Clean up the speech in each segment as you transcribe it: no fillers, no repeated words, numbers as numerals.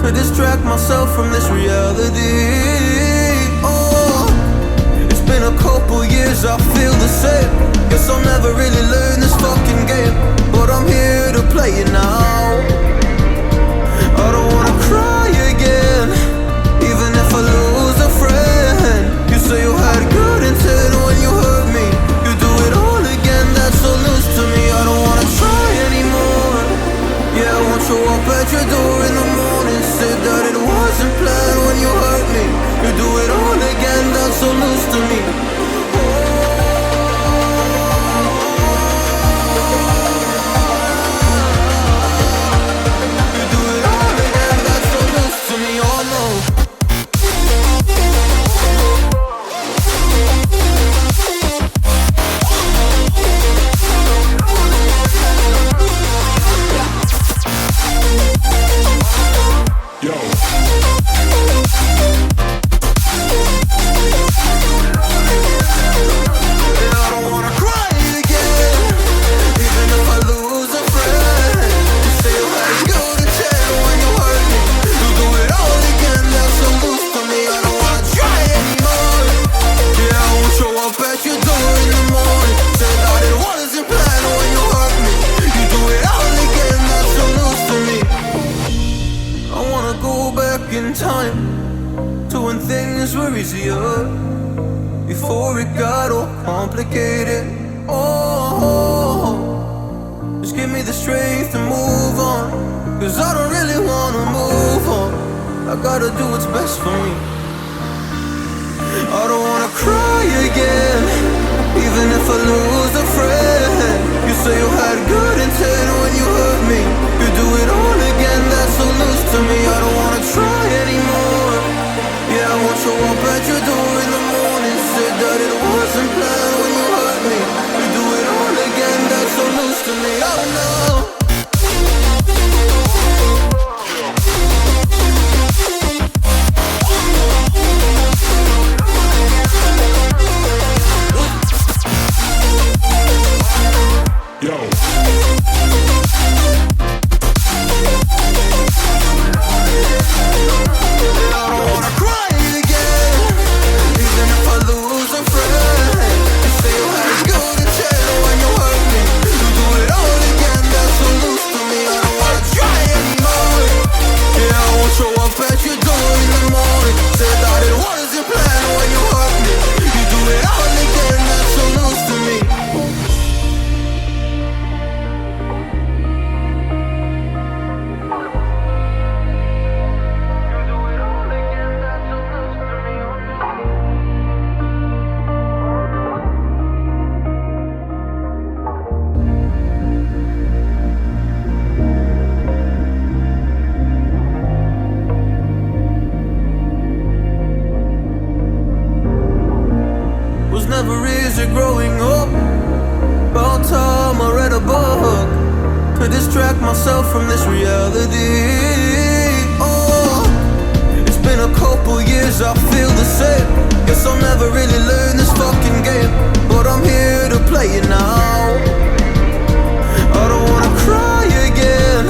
to distract myself from this reality. Oh, it's been a couple years, I feel the same. Guess I'll never really learn this fucking game, but I'm here to play it now. I don't wanna cry again, even if I lose a friend. You say you had good intent when you hurt me. You do it all again, that's so loose to me. I don't wanna try anymore. Yeah, I won't show up at your door in the morning. Said that it wasn't planned when you hurt me. You do it all again, that's so loose to me. You do it all again, that's so loose to me. Oh no. Time to when things were easier, before it got all complicated. Oh, just give me the strength to move on, cause I don't really wanna move on. I gotta do what's best for me. I don't wanna cry again, even if I lose a friend. You say you had good intent when you hurt me. You do it all again, that's so loose to me. I don't wanna try anymore. Yeah, I won't show up at your door in the morning. Said that it wasn't planned when you hurt me. You do it all again, that's so loose to me. Oh no. Never easy growing up. About time I read a book to distract myself from this reality. Oh, it's been a couple years, I feel the same. Guess I'll never really learn this fucking game, but I'm here to play it now. I don't wanna cry again,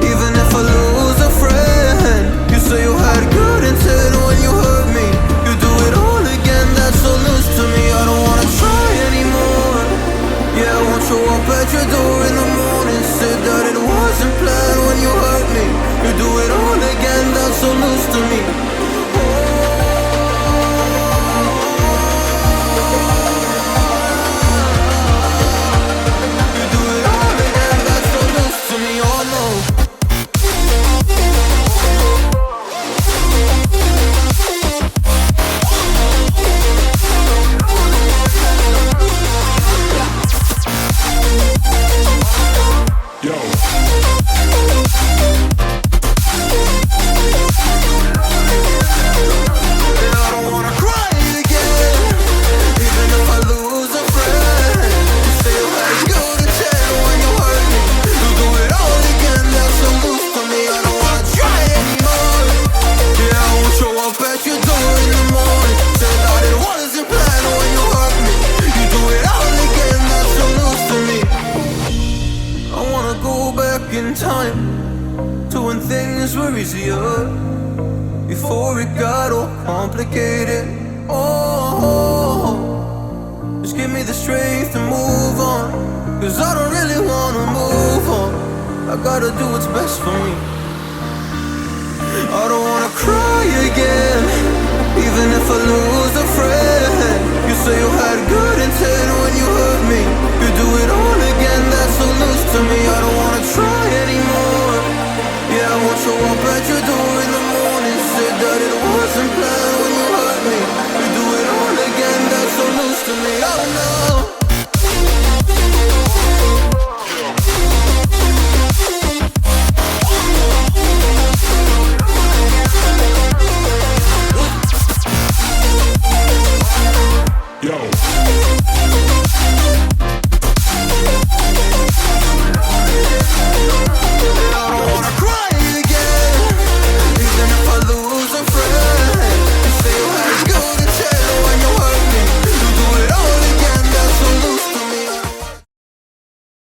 even if I lose a friend. You say you had good intent when you hurt me. You do it all again, that's so loose to me. I don't wanna try anymore. Yeah, I won't show up at your door in the morning. Said that it wasn't planned when you hurt me. You do it all again, that's so loose to me. You do it all again, that's so loose to me. Oh no. in time to when things were easier, before it got all complicated. Oh, just give me the strength to move on, 'cause I don't really wanna move on. I gotta do what's best for me. I don't wanna cry again, even if I lose a friend. You say you had good intent when you hurt me. You do it all again, that's so loose to me. I don't wanna try anymore. Yeah, I want to walk at your door in the morning, said that it wasn't planned when you hurt me. You do it all again, that's so loose to me. Oh no.